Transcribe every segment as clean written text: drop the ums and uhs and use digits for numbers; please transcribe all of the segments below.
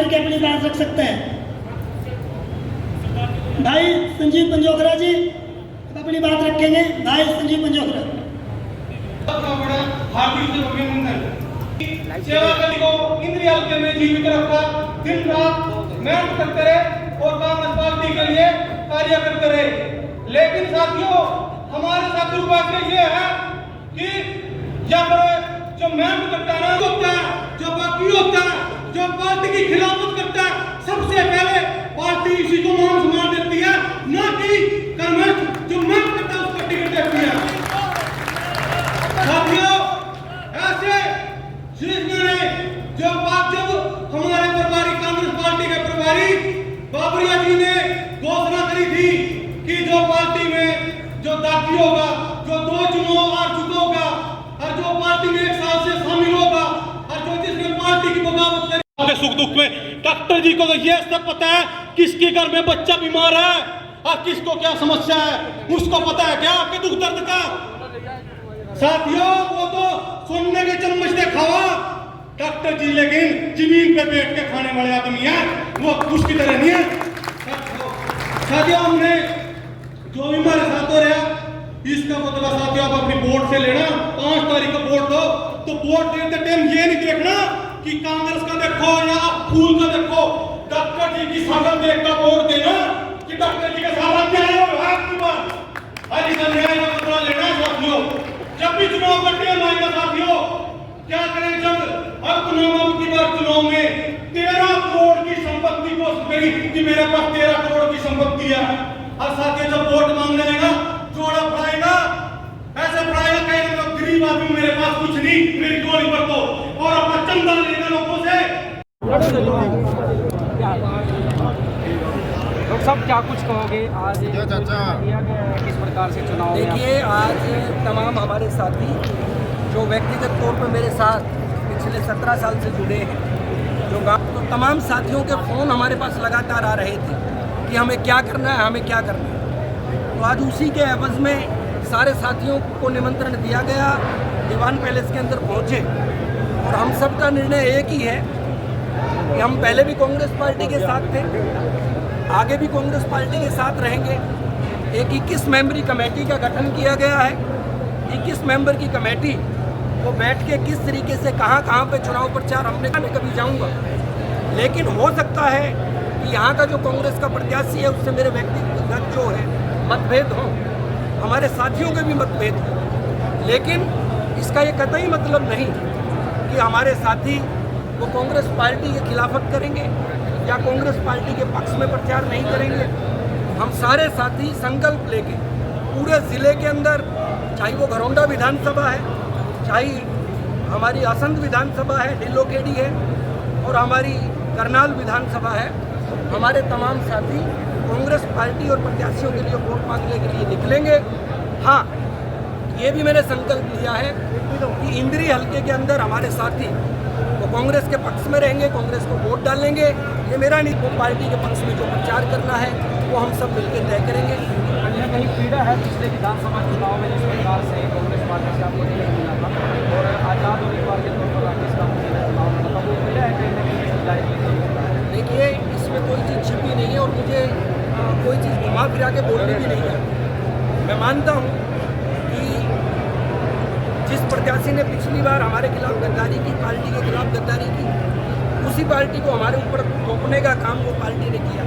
करके अपनी बात रख सकते हैं। भाई संजीव पंजोखरा जी अपनी बात रखेंगे। भाई संजीव पंजोखरा। हार्दिक अभिनंदन। सेवा करने को इंद्रिय हल्के में जीवित रखा, दिन रात मेहनत करते रहे और कांग्रेस पार्टी के लिए कार्य करते रहे। लेकिन साथियों, हमारे साथ दुर्भाग्य ये है कि जब जो मेहनत करता है होता है, जो बाकी होता है, जो पार्टी की खिलाफत करता है, सबसे पहले पार्टी इसी को मान सम्मान देती है, न कि कांग्रेस जो मेहनत करता है उसको टिकट देती है। साथियों, ऐसे जो बात जब हमारे प्रभारी कांग्रेस पार्टी के प्रभारी बाबरिया जी ने घोषणा करी थी कि जो पार्टी में जो दाखिल होगा, जो 2 चुनाव हार चुका होगा और जो पार्टी में 1 साल से शामिल होगा और जो जिसने पार्टी की बगावत करी, सुख दुख में डॉक्टर जी को तो ये सब पता है किसके घर में बच्चा बीमार है और किसको क्या समस्या है, उसको पता है क्या आपके दुख दर्द का। साथियों, वो तो सुनने के चम्मच से खावा डॉक्टर जी, लेकिन जमीन पे बैठ के खाने वाले आदमी है, वो उसकी तरह नहीं है। साथियों, हमने जो भी हमारे साथ हो रहा इसका बदला साथियों आप अपनी वोट से लेना। 5 तारीख को वोट दो, तो वोट देते टाइम ये नहीं देखना कि कांग्रेस का देखो या फूल का देखो, डॉक्टर जी की साधन देख कर वोट देना कि डॉक्टर जी का साधन क्या है आपकी बात हर इस अन्याय का बदला लेना। साथियों, जब भी चुनाव का टाइम आएगा साथियों, क्या करें, जब अब की बार चुनाव में 13 करोड़ की संपत्ति को करी कि मेरे पास 13 करोड़ की संपत्ति है, और साथियों जब वोट मांगने लेगा जोड़ा पड़ाएगा, ऐसे पड़ाएगा कहेगा तो गरीब आदमी मेरे पास कुछ नहीं, मेरी जोड़ी पर तो, और अपना चंदा लेगा लोगों से। लोग सब क्या कुछ कहोगे आज किया गया किस प्रकार से चुनाव? देखिए, आज तमाम हमारे साथी जो व्यक्तिगत तौर पर मेरे साथ पिछले 17 साल से जुड़े हैं, जो तो तमाम साथियों के फ़ोन हमारे पास लगातार आ रहे थे कि हमें क्या करना है, हमें क्या करना है। तो आज उसी के एवज में सारे साथियों को निमंत्रण दिया गया, दीवान पैलेस के अंदर पहुँचे, और हम सब का निर्णय एक ही है कि हम पहले भी कांग्रेस पार्टी के साथ थे, आगे भी कांग्रेस पार्टी के साथ रहेंगे। एक 21 मेंबरी कमेटी का गठन किया गया है। 21 मेंबर की कमेटी वो बैठ के किस तरीके से कहाँ पे चुनाव प्रचार, हमने कभी जाऊंगा, लेकिन हो सकता है कि यहाँ का जो कांग्रेस का प्रत्याशी है उससे मेरे व्यक्तिगत जो है मतभेद हों, हमारे साथियों के भी मतभेद हों, लेकिन इसका ये कतई मतलब नहीं कि हमारे साथी वो कांग्रेस पार्टी की खिलाफत करेंगे या कांग्रेस पार्टी के पक्ष में प्रचार नहीं करेंगे। हम सारे साथी संकल्प लेके पूरे ज़िले के अंदर, चाहे वो घरौंडा विधानसभा है, चाहे हमारी आसंद विधानसभा है, ढिल्लोखेड़ी है, और हमारी करनाल विधानसभा है, हमारे तमाम साथी कांग्रेस पार्टी और प्रत्याशियों के लिए वोट मांगने के लिए निकलेंगे। हाँ, ये भी मैंने संकल्प लिया है कि इंद्री हल्के के अंदर हमारे साथी वो कांग्रेस के पक्ष में रहेंगे, कांग्रेस को वोट डालेंगे। ये मेरा नहीं, वो पार्टी के पक्ष में जो प्रचार करना है वो हम सब मिलकर तय करेंगे। कहीं ना कहीं पीड़ा है पिछले विधानसभा चुनाव में जिस प्रकार से कांग्रेस पार्टी से आपको नहीं मिला था और आज़ाद उम्मीदवार के तौर पर राकेश का चुनाव लड़ा था, वो पीड़ा है कहीं ना कहीं। देखिए, इसमें कोई चीज़ छिपी नहीं है और मुझे कोई चीज़ घुमा फिरा के बोलनी भी नहीं है। मैं मानता हूँ कि जिस प्रत्याशी ने पिछली बार हमारे खिलाफ गद्दारी की, पार्टी के खिलाफ गद्दारी की, उसी पार्टी को हमारे ऊपर थोपने का काम वो पार्टी ने किया,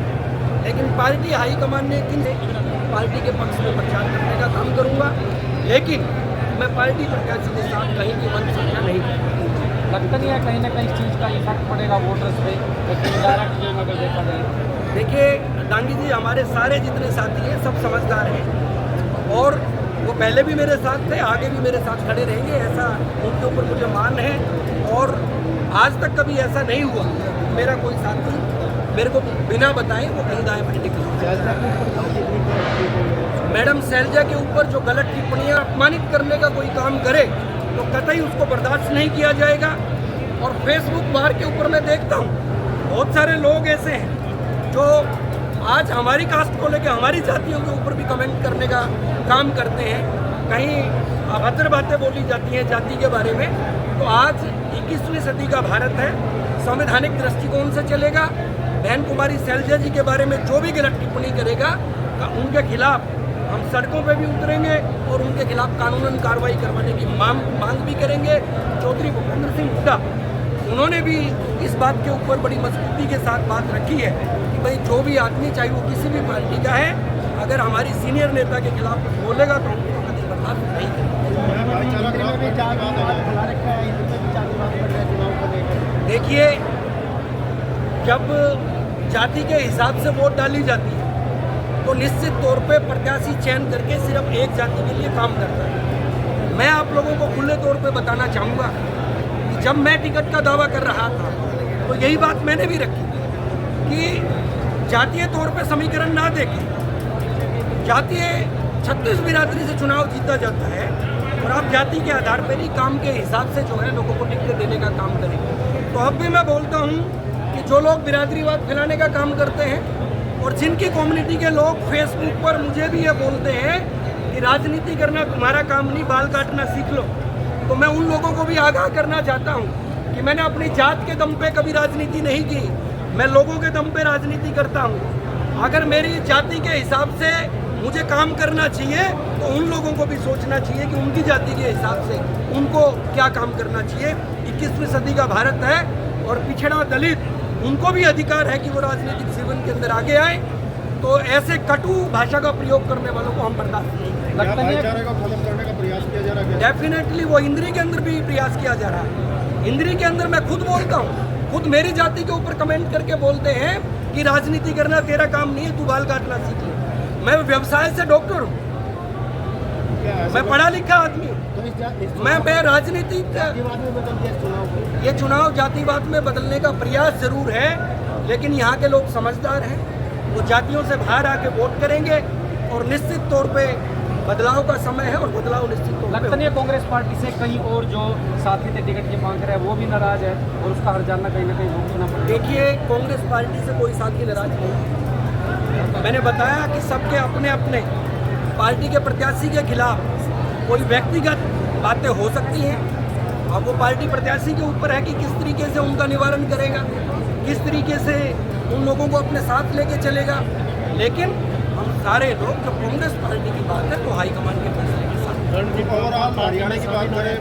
लेकिन पार्टी हाईकमान ने कि पार्टी के पक्ष में प्रचार करने का काम करूंगा, लेकिन मैं पार्टी प्रत्याशी के साथ कहीं भी मन साझा नहीं करूँगा। लगता नहीं है कहीं ना कहीं इस चीज़ का इफेक्ट पड़ेगा वोटर्स पे, लेकिन डायरेक्ट वे में अगर देखा जाए? देखिए डांगी जी, हमारे सारे जितने साथी हैं सब समझदार हैं और वो पहले भी मेरे साथ थे, आगे भी मेरे साथ खड़े रहेंगे, ऐसा उनके ऊपर मुझे मान है। और आज तक कभी ऐसा नहीं हुआ मेरा कोई साथी मेरे को बिना बताए वो कहीं दाएं बाएं निकला। मैडम शैलजा के ऊपर जो गलत टिप्पणियां अपमानित करने का कोई काम करे तो कतई उसको बर्दाश्त नहीं किया जाएगा। और फेसबुक बार के ऊपर मैं देखता हूँ बहुत सारे लोग ऐसे हैं जो आज हमारी कास्ट को लेकर हमारी जातियों के ऊपर भी कमेंट करने का काम करते हैं, कहीं अभद्र बातें बोली जाती हैं जाति के बारे में। तो आज 21वीं सदी का भारत है, संवैधानिक दृष्टिकोण से चलेगा। बहन कुमारी शैलजा जी के बारे में जो भी गलत टिप्पणी करेगा उनके खिलाफ हम सड़कों पे भी उतरेंगे और उनके खिलाफ कानूनन कार्रवाई करवाने की मांग भी करेंगे। चौधरी भूपेंद्र सिंह हुड्डा उन्होंने भी इस बात के ऊपर बड़ी मजबूती के साथ बात रखी है कि भाई जो भी आदमी चाहे वो किसी भी पार्टी का है, अगर हमारी सीनियर नेता के खिलाफ कुछ बोलेगा तो उनको कभी बर्दाश्त नहीं करेंगे। देखिए, जब जाति के हिसाब से वोट डाली जाती है तो निश्चित तौर पे प्रत्याशी चयन करके सिर्फ एक जाति के लिए काम करता है। मैं आप लोगों को खुले तौर पे बताना चाहूँगा कि जब मैं टिकट का दावा कर रहा था तो यही बात मैंने भी रखी कि जातीय तौर पे समीकरण ना देखें, जातीय 36 बिरादरी से चुनाव जीता जाता है और आप जाति के आधार पर ही काम के हिसाब से जो है लोगों को टिकट देने का काम करें। तो अब भी मैं बोलता हूँ कि जो लोग बिरादरीवाद फैलाने का काम करते हैं और जिनकी कम्युनिटी के लोग फेसबुक पर मुझे भी ये बोलते हैं कि राजनीति करना तुम्हारा काम नहीं, बाल काटना सीख लो, तो मैं उन लोगों को भी आगाह करना चाहता हूँ कि मैंने अपनी जात के दम पे कभी राजनीति नहीं की, मैं लोगों के दम पे राजनीति करता हूँ। अगर मेरी जाति के हिसाब से मुझे काम करना चाहिए तो उन लोगों को भी सोचना चाहिए कि उनकी जाति के हिसाब से उनको क्या काम करना चाहिए। 21वीं सदी का भारत है और पिछड़ा दलित उनको भी अधिकार है कि वो राजनीतिक जीवन के अंदर आगे आए। तो ऐसे कटु भाषा का प्रयोग करने वालों को हम बर्दाश्त नहीं करेंगे। भाईचारे को खत्म करने का प्रयास किया जा रहा है। डेफिनेटली वो इंद्री के अंदर भी प्रयास किया जा रहा है। इंद्री के अंदर मैं खुद बोलता हूँ, खुद मेरी जाति के ऊपर कमेंट करके बोलते हैं कि राजनीति करना तेरा काम नहीं है, तू बाल काटना सीख ले। मैं व्यवसाय से डॉक्टर हूँ, मैं पढ़ा लिखा आदमी हूँ, मैं राजनीति ये चुनाव जातिवाद में बदलने का प्रयास जरूर है, लेकिन यहाँ के लोग समझदार हैं, वो जातियों से बाहर आके वोट करेंगे और निश्चित तौर पे बदलाव का समय है और बदलाव निश्चित तौर पे लगता नहीं है कांग्रेस पार्टी से कहीं और जो साथी थे टिकट की मांग रहे हैं वो भी नाराज है और उसका हर जाना कहीं ना कहीं भुगतना पड़ेगा। देखिए, कांग्रेस पार्टी से कोई साथी नाराज नहीं। मैंने बताया कि सबके अपने अपने पार्टी के प्रत्याशी के खिलाफ कोई व्यक्तिगत बातें हो सकती हैं। अब वो पार्टी प्रत्याशी के ऊपर है कि किस तरीके से उनका निवारण करेगा, किस तरीके से उन लोगों को अपने साथ लेके चलेगा। लेकिन हम सारे लोग, जब कांग्रेस पार्टी की बात है तो हाईकमान के फैसले के साथ। और आप हरियाणा की बात करें,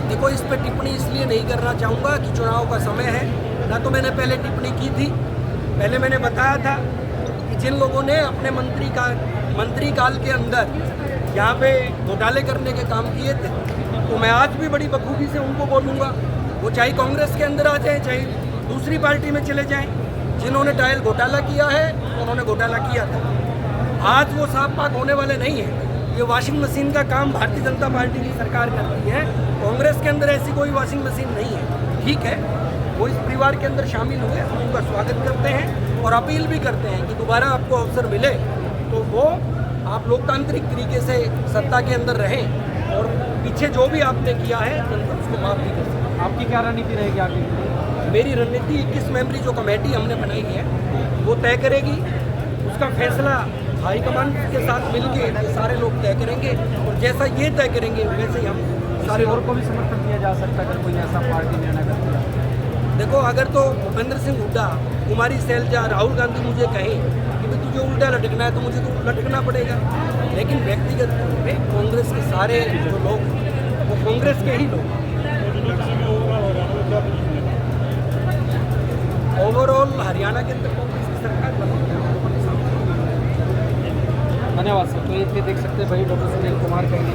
देखो, इस पर टिप्पणी इसलिए नहीं करना चाहूँगा कि चुनाव का समय है, ना तो मैंने पहले टिप्पणी की थी। पहले मैंने बताया था कि जिन लोगों ने अपने मंत्री काल के अंदर यहाँ पे घोटाले करने के काम किए थे, तो मैं आज भी बड़ी बखूबी से उनको बोलूँगा, वो चाहे कांग्रेस के अंदर आ जाए चाहे दूसरी पार्टी में चले जाएं। जिन्होंने टाइल घोटाला किया है उन्होंने घोटाला किया था, आज वो साफ पाक होने वाले नहीं हैं। ये वॉशिंग मशीन का काम भारतीय जनता पार्टी की सरकार करती है, कांग्रेस के अंदर ऐसी कोई वॉशिंग मशीन नहीं है। ठीक है, वो इस परिवार के अंदर शामिल हुए, हम उनका स्वागत करते हैं और अपील भी करते हैं कि दोबारा आपको अवसर मिले तो वो आप लोकतांत्रिक तरीके से सत्ता के अंदर रहें और पीछे जो भी आपने किया है उसको माफ भी कर सकते। आपकी क्या रणनीति रहेगी आगे? मेरी रणनीति 21 मेंबरी जो कमेटी हमने बनाई है वो तय करेगी, उसका फैसला हाईकमान के साथ मिलकर ये सारे लोग तय करेंगे और जैसा ये तय करेंगे वैसे ही हम सारे और को भी समर्थन दिया जा सकता है अगर कोई ऐसा पार्टी निर्णय करती है। देखो, अगर तो भूपेंद्र सिंह हुड्डा, कुमारी शैलजा, राहुल गांधी मुझे कहें कि भाई तुझे उल्टा लटकना है तो मुझे तो लटकना पड़ेगा, लेकिन व्यक्तिगत तौर पे कांग्रेस के सारे जो लोग वो कांग्रेस के ही लोग। ओवरऑल हरियाणा के अंदर कांग्रेस की सरकार बनी है। धन्यवाद सर। तो ये देख सकते हैं भाई डॉक्टर सुनील कुमार कहेंगे।